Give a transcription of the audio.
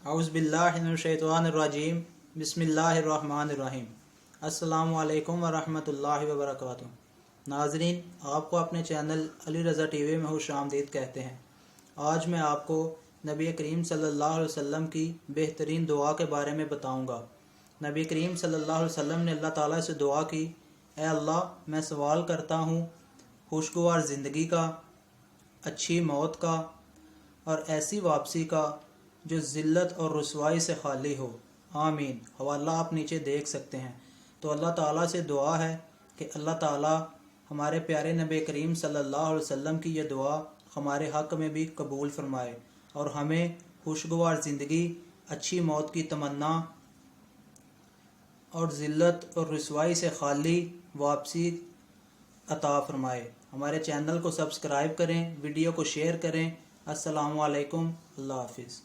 औज़ुबिल्लाहिमिनश्शैतानिर्रजीम बिस्मिल्लाहिर्रहमानिर्रहीम। अस्सलामु अलैकुम वरहमतुल्लाहि वबरकातुहू। नाज़रीन, आपको अपने चैनल अली रज़ा टीवी में खुशामदीद कहते हैं। आज मैं आपको नबी करीम सल्लल्लाहु अलैहि वसल्लम की बेहतरीन दुआ के बारे में बताऊंगा। नबी करीम सल्लल्लाहु अलैहि वसल्लम ने अल्लाह ताला से दुआ की, ऐ अल्लाह, मैं सवाल करता हूँ खुशगवार ज़िंदगी का, अच्छी मौत का और ऐसी वापसी का जो ज़िल्लत और रुसवाई से खाली हो। आमीन। हवाला आप नीचे देख सकते हैं। तो अल्लाह ताला से दुआ है कि अल्लाह ताला हमारे प्यारे नबी करीम सल्लल्लाहु अलैहि वसल्लम की यह दुआ हमारे हक़ में भी कबूल फरमाए और हमें खुशगवार ज़िंदगी, अच्छी मौत की तमन्ना और ज़िल्लत और रुसवाई से खाली वापसी अता फरमाए। हमारे चैनल को सब्सक्राइब करें, वीडियो को शेयर करें। अस्सलामु अलैकुम, अल्लाह हाफिज़।